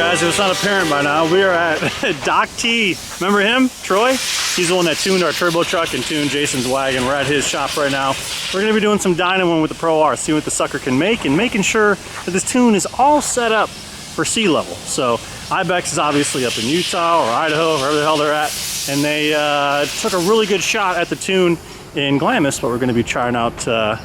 guys, if it's not apparent by now, we are at Doc T. Remember him, Troy? He's the one that tuned our turbo truck and tuned Jason's wagon. We're at his shop right now. We're gonna be doing some dynoing with the Pro R, seeing what the sucker can make and making sure that this tune is all set up for sea level. So Ibexx is obviously up in Utah or Idaho, wherever the hell they're at. And they took a really good shot at the tune in Glamis, but we're gonna be trying out the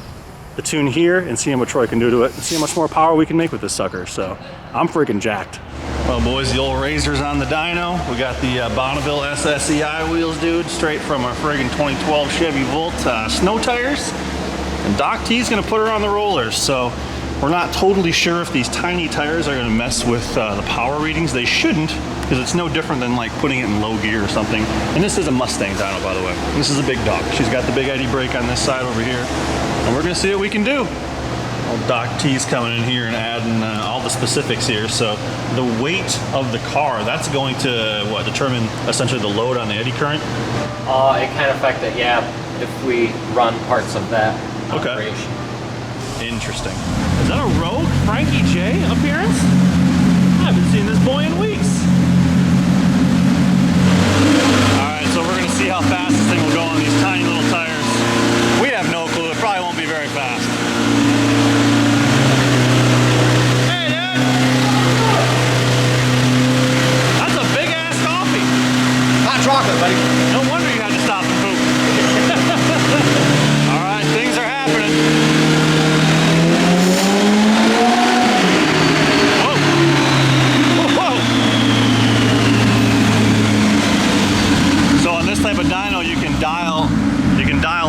tune here and seeing what Troy can do to it and see how much more power we can make with this sucker. So I'm freaking jacked. Well, boys, the old razors on the dyno. We got the Bonneville SSEI wheels, dude, straight from our friggin' 2012 Chevy Volt snow tires. And Doc T's gonna put her on the rollers. So we're not totally sure if these tiny tires are gonna mess with the power readings. They shouldn't, because it's no different than like putting it in low gear or something. And this is a Mustang dyno, by the way. This is a big dog. She's got the big ID brake on this side over here. And we're gonna see what we can do. Old Doc T's coming in here and adding all the specifics here. So the weight of the car, that's going to, what, determine essentially the load on the eddy current? It can affect it, yeah, if we run parts of that operation. Interesting. Is that a Rogue Frankie J appearance? I haven't seen this boy in weeks. All right, so we're gonna see how fast this thing will go on these tiny little tires. We have no clue. It probably won't be very fast. Hey, dude! That's a big ass coffee. Hot chocolate, buddy. No wonder you had to stop and poop. All right, things are happening. So on this type of dyno, you can dial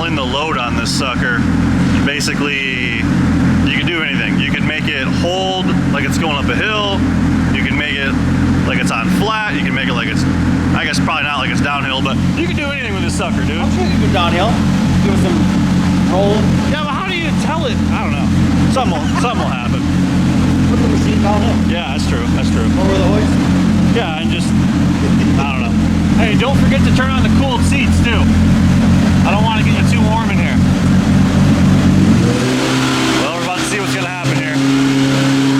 in the load on this sucker. And basically, you can do anything. You can make it hold like it's going up a hill. You can make it like it's on flat. You can make it like it's, I guess probably not like it's downhill, but you can do anything with this sucker, dude. I'm sure you can go downhill. Give it some roll. Yeah, but how do you tell it? I don't know. Something will happen. Put the machine downhill. Yeah, that's true. That's true. Over the hoist. Yeah, and just, I don't know. Hey, don't forget to turn on the cooled seats too. I don't want to get you too warm in here. Well, we're about to see what's gonna happen here.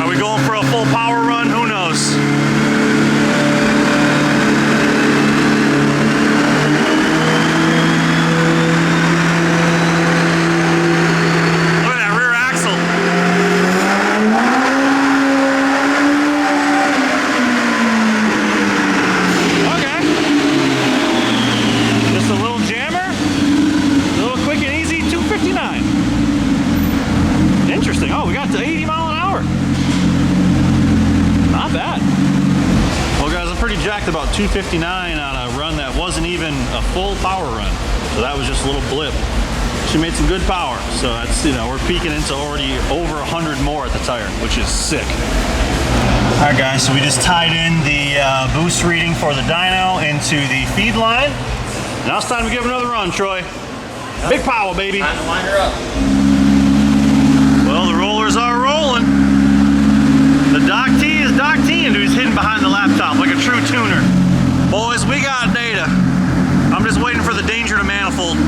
Are we going for a full power run? Who knows? Look at that rear axle. Interesting. Oh, we got to 80 mile an hour. Not bad. Well, guys, I'm pretty jacked about 259 on a run that wasn't even a full power run. So that was just a little blip. She made some good power. So that's, you know, we're peaking into already over 100 more at the tire, which is sick. All right, guys, so we just tied in the boost reading for the dyno into the feed line. Now it's time to give another run, Troy. Yep. Big power, baby. Time to line her up. Well, the rollers are rolling. The Doc T is Doc T, and he's hidden behind the laptop like a true tuner. Boys, we got data. I'm just waiting for the danger to manifold.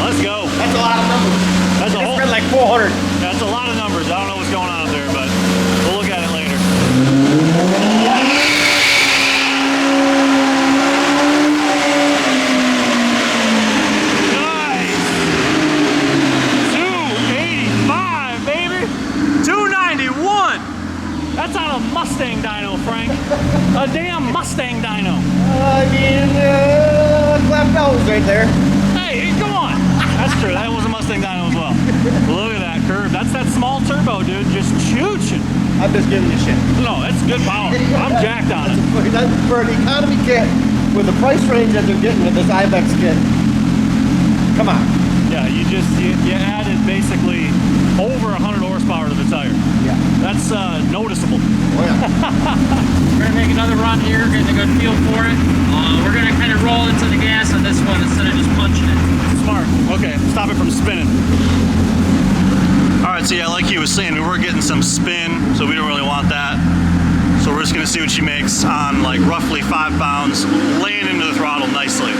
Let's go. That's a lot of numbers. That's a whole, like 400. That's a lot of numbers. I don't know what's going on up there, but we'll look at it later. That's on a Mustang dyno, Frank. A damn Mustang dyno. I mean, clap bells right there. Hey, come on. That's true. That was a Mustang dyno as well. Look at that curve. That's that small turbo, dude. Just chooching. I'm just giving you shit. No, that's good power. I'm jacked on it. For an economy kit, with the price range that they're getting with this Ibexx kit, come on. Yeah, you added basically over 100 horsepower to the tire. Yeah. That's noticeable. Oh, yeah. We're gonna make another run here, getting a good feel for it. We're gonna kind of roll into the gas on this one instead of just punching it. Smart. Okay, stop it from spinning. All right, so yeah, like he was saying, we were getting some spin, so we don't really want that. So we're just gonna see what she makes on like roughly 5 pounds, laying into the throttle nicely.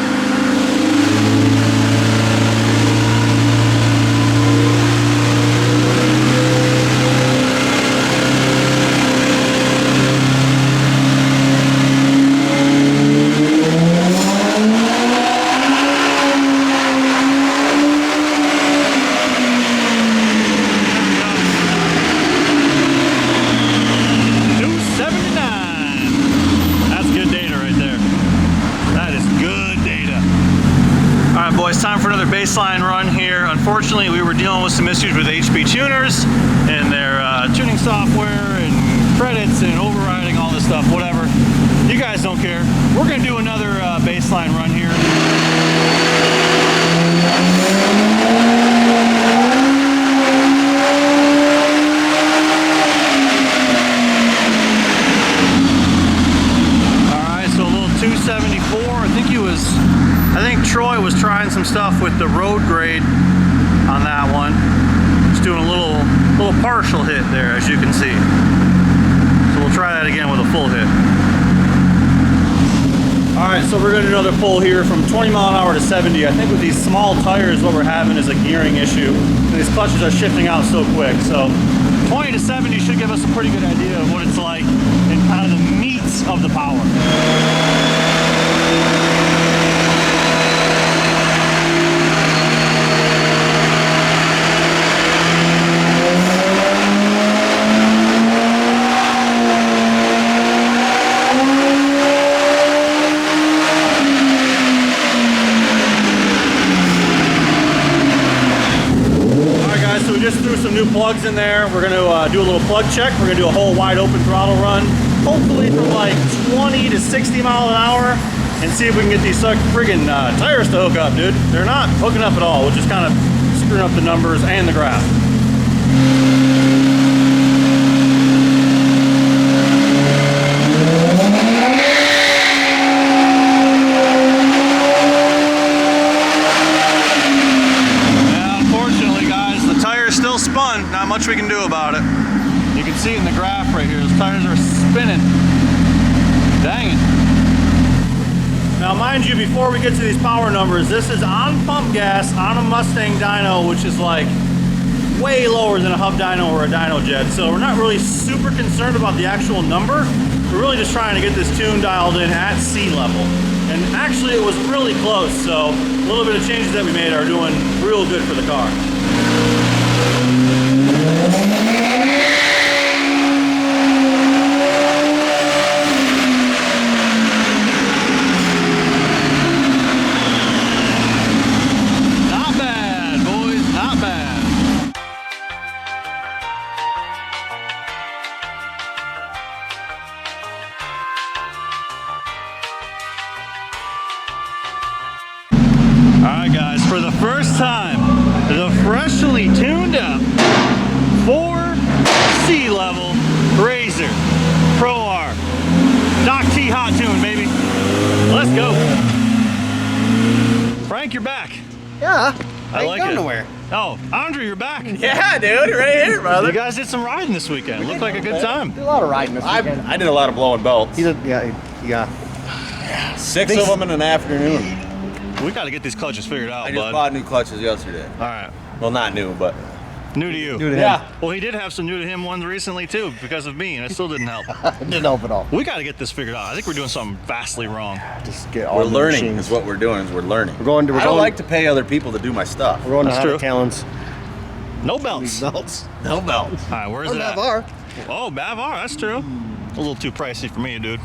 unfortunately, we were dealing with some issues with HP tuners and their tuning software and credits and overriding all this stuff, whatever. You guys don't care. We're gonna do another baseline run here. All right, so a little 274. I think Troy was trying some stuff with the road grade on that one. Just doing a little partial hit there, as you can see. So we'll try that again with a full hit. All right, so we're gonna do another pull here from 20 mile an hour to 70. I think with these small tires, what we're having is a gearing issue. These clutches are shifting out so quick. So 20 to 70 should give us a pretty good idea of what it's like in kind of the meat of the power. New plugs in there. We're going to do a little plug check. We're going to do a whole wide open throttle run, hopefully from like 20 to 60 miles an hour, and see if we can get these friggin' tires to hook up, dude. They're not hooking up at all, which is kind of screwing up the numbers and the graph. Not much we can do about it. You can see in the graph right here, those tires are spinning. Dang it. Now mind you, before we get to these power numbers, this is on pump gas on a Mustang dyno, which is like way lower than a hub dyno or a dyno jet. So we're not really super concerned about the actual number. We're really just trying to get this tune dialed in at sea level. And actually it was really close, so a little bit of changes that we made are doing real good for the car. Not bad, boys, not bad. All right, guys, for the first time, the freshly tuned up 4 sea level Razor Pro R. Doc T hot tune, baby. Let's go. Frank, you're back. Yeah. I like it. Nowhere. Oh, Andre, you're back. Yeah, dude, right here, brother. You guys did some riding this weekend. Looked like a good time. Did a lot of riding this weekend. I did a lot of blowing belts. He did, yeah. 6 of them in an afternoon. We got to get these clutches figured out, I just bud. bought new clutches yesterday. All right. Well, not new, but New to you. New to him. yeah. Well, he did have some new to him ones recently too, because of me, and it still didn't help. Didn't help at all. We got to get this figured out. I think we're doing something vastly wrong. Just get all We're the learning machines. is what we're doing. Is we're learning. We're going to. I don't like to pay other people to do my stuff. We're going to That's Honda true. Talons. No belts. Belts. No belts. All right, where's Or it at? Bavar. Oh, Bavar, that's true. A little too pricey for me, dude.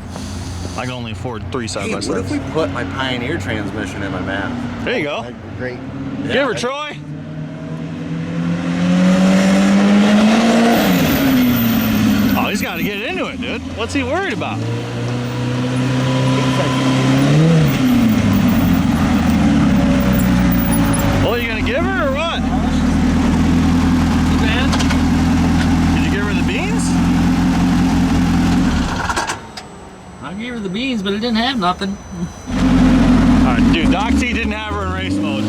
I can only afford 3 Hey, side-by-sides. what if we put my Pioneer transmission in my map? There you go. Great. Give her, Troy. Oh, he's got to get into it, dude. What's he worried about? Well, you gonna give her or what? Man, Did you give her the beans? I gave her the beans, but it didn't have nothing. All right, dude. Doc T didn't have her in race mode.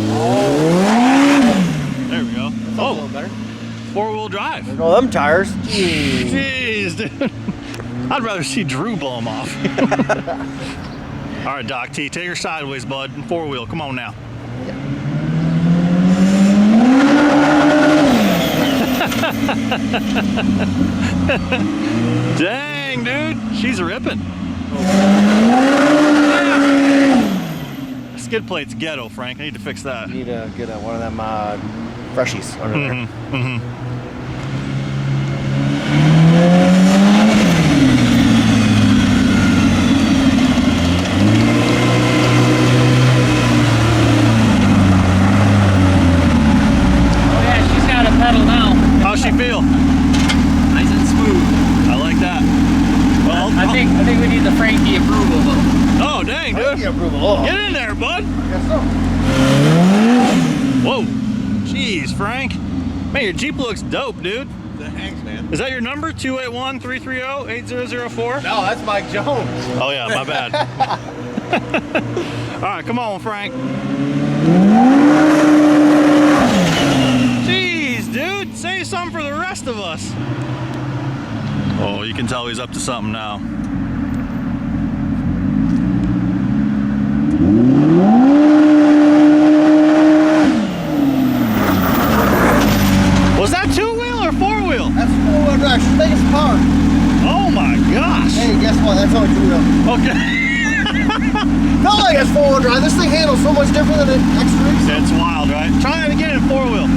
There we go. A little better. 4-wheel drive. There go them tires. Jeez, dude. I'd rather see Drew blow them off. All right, Doc T, take her sideways, bud. 4-wheel. Come on now. Dang, dude. She's ripping. Skid plate's ghetto, Frank. I need to fix that. Need to get one of them freshies under there. How's she feel? Nice and smooth. I like that. Well, I think we need the Frankie approval though. Oh, dang, dude. Frankie approval. Oh. Get in there, bud. Guess so. Whoa. Jeez, Frank. Man, your Jeep looks dope, dude. Thanks, man. Is that your number? 281-330-8004? No, that's Mike Jones. Oh, yeah, my bad. All right, come on, Frank. Jeez, dude. Say something for the rest of us. Oh, you can tell he's up to something now. Was that two-wheel or four-wheel? That's four-wheel drive. She's biggest car. Oh my gosh. Hey, guess what? That's only two-wheel. Okay. Not like it's four-wheel drive. This thing handles so much different than an X3. It's wild, right? Try it again in four-wheel.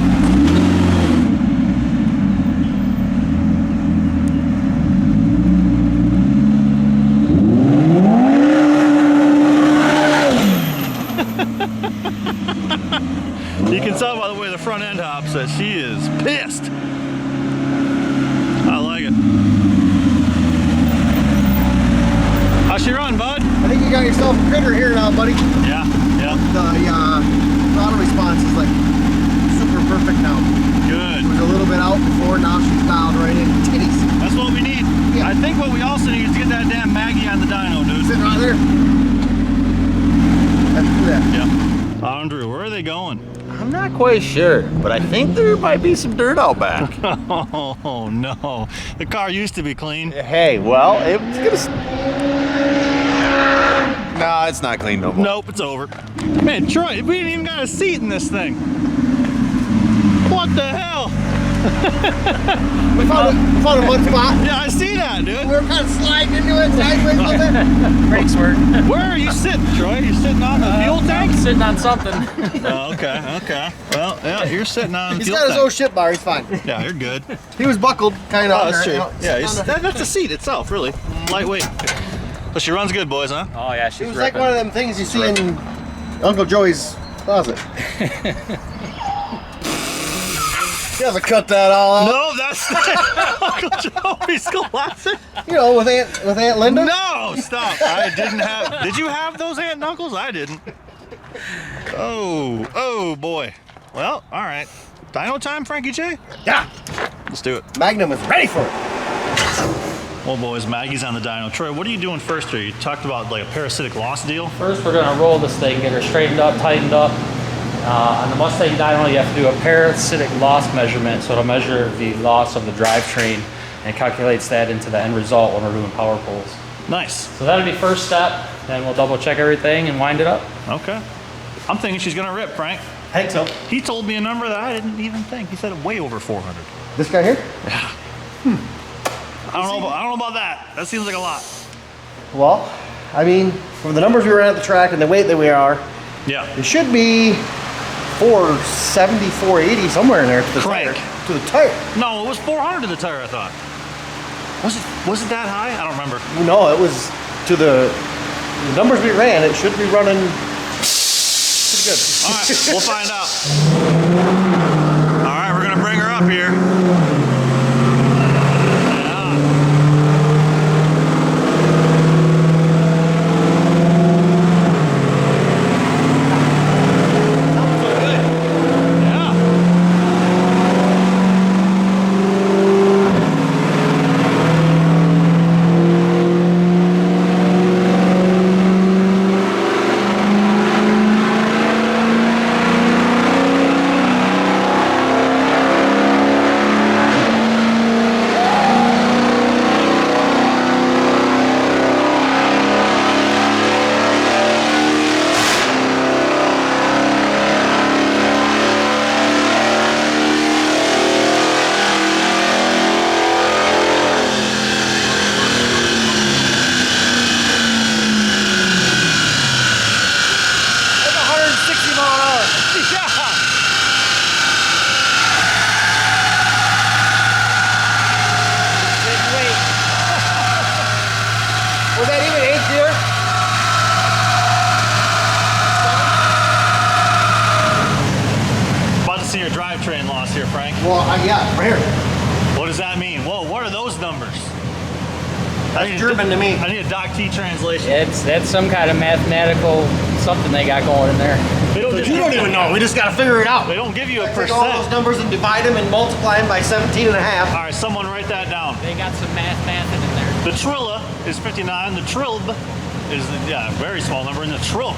You can tell by the way the front end hops that she is pissed. I like it. How's she run, bud? I think you got yourself a critter here now, buddy. Yeah, yeah. The throttle response is like super perfect now. Good. It was a little bit out before, now she's dialed right in. Titties. That's what we need. Yeah. I think what we also need is to get that damn Maggie on the dyno, dude. Sitting right there. Let's do that. Yeah. Andrew, where are they going? I'm not quite sure, but I think there might be some dirt out back. Oh no, the car used to be clean. Hey, well, it's gonna... No, it's not clean no more. Nope, it's over. Man, Troy, we ain't even got a seat in this thing. What the hell? We found a mud spot. Yeah, I see that, dude. We were kind of sliding into it sideways a little bit. Brakes work. Where are you sitting, Troy? You sitting on the fuel tank? Sitting on something. Oh, okay. Well, yeah, you're sitting on the He's fuel got his tank. own shit bar, he's fine. Yeah, you're good. He was buckled, kind of. Oh, that's true. Yeah, that's the seat itself, really. Lightweight. But she runs good, boys, huh? Oh yeah, she's It was like one of them things you see in Uncle Joey's closet. You have to cut that all out. No, that's Uncle Joey's classic. You know, with Aunt Linda. No, stop. I didn't have. Did you have those aunt and uncles? I didn't. Oh boy. Well, all right. Dyno time, Frankie J? Yeah. Let's do it. Magnum is ready for it. Well, boys, Maggie's on the dyno. Troy, what are you doing first here? You talked about like a parasitic loss deal. First, we're gonna roll this thing, get her straightened up, tightened up. On the Mustang dyno, you have to do a parasitic loss measurement, so it'll measure the loss of the drivetrain and calculates that into the end result when we're doing power pulls. Nice. So that'll be first step, then we'll double check everything and wind it up. Okay. I'm thinking she's gonna rip, Frank. I think so. He told me a number that I didn't even think. He said way over 400. This guy here? I don't know about that. That seems like a lot. Well, I mean, from the numbers we ran at the track and the weight that we are, Yeah. it should be 470, 480, somewhere in there to the Crank. tire. To the tire. No, it was 400 to the tire, I thought. Was it that high? I don't remember. No, it was to the numbers we ran. It should be running pretty good. All right, we'll find out. All right, we're gonna bring her up here. Was that even 8th gear? About to see your drivetrain loss here, Frank. Well, yeah, right here. What does that mean? Whoa, what are those numbers? That's German to me. I need a Doc T translation. That's some kind of mathematical something they got going in there. They don't You don't even know. We just got to figure it out. They don't give you a Take all those percent. numbers and divide them and multiply them by 17 and a half. All right, someone write that down. They got some math in there. The Trilla is 59. The Trilb is, yeah, a very small number. And the Trilk.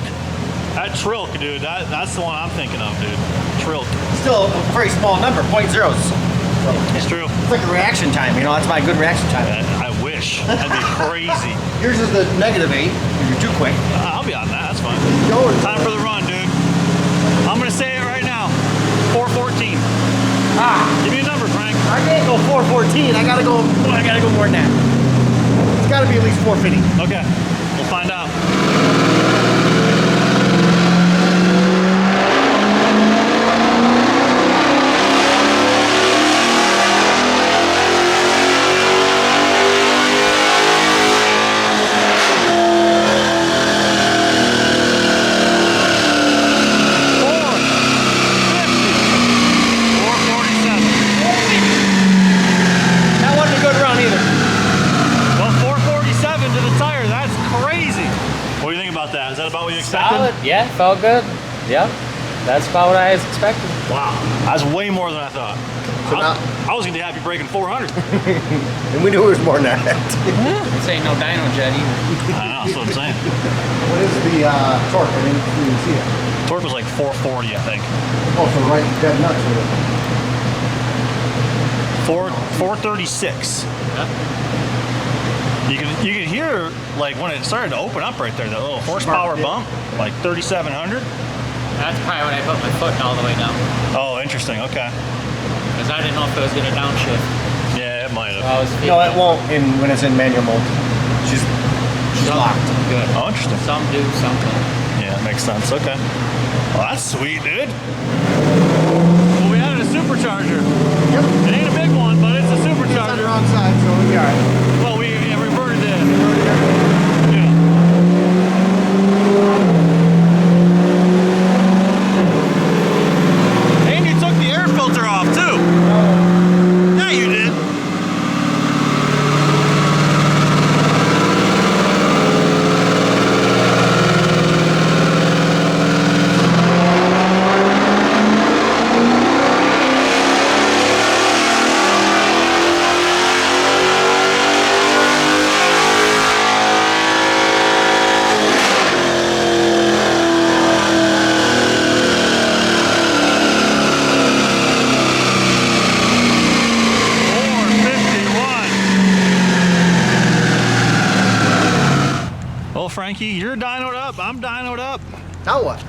That Trilk, dude, that's the one I'm thinking of, dude. Trilk. Still a very small number, 0.0s. It's true. It's like a reaction time, you know, that's my good reaction time. I wish. That'd be crazy. Yours is the -8. You're too quick. I'll be on that. That's fine. Going. Time for the run, dude. I'm going to say it right now. 4:14. Give me a number, Frank. I can't go 4:14. I gotta go more than that. It's gotta be at least 4:50. Okay. We'll find out. That wasn't a good run either. Well, 447 to the tire. That's crazy. What do you think about that? Is that about what you expected? Solid. Yeah, felt good. Yep. That's about what I was expecting. Wow. That's way more than I thought. So I was going to have you breaking 400. And we knew it was more than that. This ain't no dyno jet either. I know, that's what I'm saying. What is the torque? I didn't even see it. Torque was like 440, I think. Oh, so right dead nuts with it. 436. You can hear, like, when it started to open up right there, that little horsepower bump, like 3,700. That's probably when I put my foot all the way down. Oh, interesting. Okay. Because I didn't know if it was going to downshift. Yeah, it might have. I was No, it won't when it's in manual mode. She's locked. Good. Oh, interesting. Some do, some don't. Yeah, that makes sense. Okay. Well, that's sweet, dude. Well, we added a supercharger. Yep. It ain't a big one, but it's a It's on the supercharger. wrong side, so we'll be alright. Well, we reverted it. Yeah. And you took the air filter off, too. Yeah, you did. Well, Frankie, you're dynoed up. I'm dynoed up. Now what?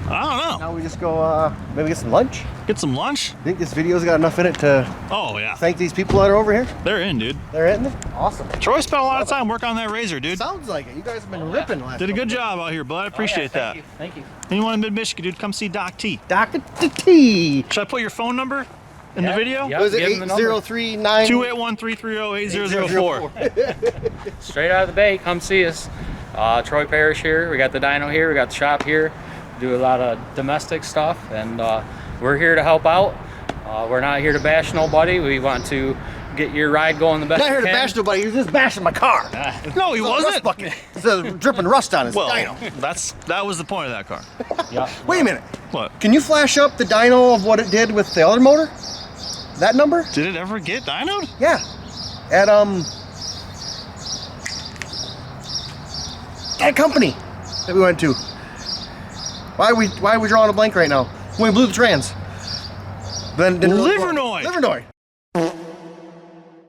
I don't know. Now we just go, maybe get some lunch? Get some lunch? Think this video's got enough in it to Oh, yeah. thank these people that are over here? They're in, dude. They're in there? Awesome. Troy spent a lot of time working on that razor, dude. Sounds like it. You guys have been ripping last Did a good couple job out here, bud. I appreciate that. Thank you. Anyone in mid-Michigan, dude, come see Doc T. days. Dr. T. Should I put your phone number in the video? Yeah. Was it Give them the number. 8039? 281-330-8004. Straight out of the bay, come see us. Troy Parrish here. We got the dyno here. We got the shop here. Do a lot of domestic stuff, and we're here to help out. We're not here to bash nobody. We want to get your ride going the best Not here we to can. bash nobody. He was just bashing my car. No, he It's a rust wasn't. bucket. It's a dripping rust on his Well, dyno. that was the point of that car. Yeah. Wait a minute. What? Can you flash up the dyno of what it did with the other motor? That number? Did it ever get dynoed? Yeah. At that company that we went to. Why are we drawing a blank right now? When we blew the trans. Then Livernoid. Livernoid.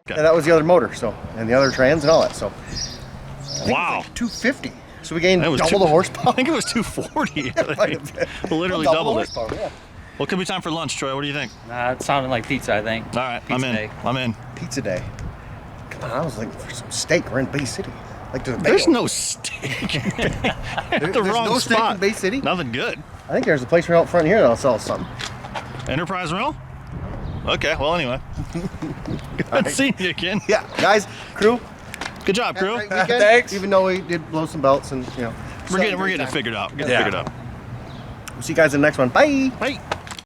And that was the other motor, so, and the other trans and all that, so. I think Wow. It was like 250. So we gained That was double the horsepower. I think it was 240. Might have been. Literally Double doubled it. horsepower, yeah. Well, it could be time for lunch, Troy. What do you think? It sounded like pizza, I think. All right, Pizza I'm in. day. I'm in. Pizza day. Come on, I was looking for some steak. We're in Bay City. Like there's There's no steak. At the There's wrong no steak spot. in Bay City? Nothing good. I think there's a place right out front here that'll sell something. Enterprise Rental? Okay, well, anyway. Good seeing you again. Yeah, guys, crew. Good job, crew. Have a great weekend, Thanks. Even though we did blow some belts and, you know. We're getting it figured out. Getting it figured out. We'll see you guys in the next one. Bye. Bye.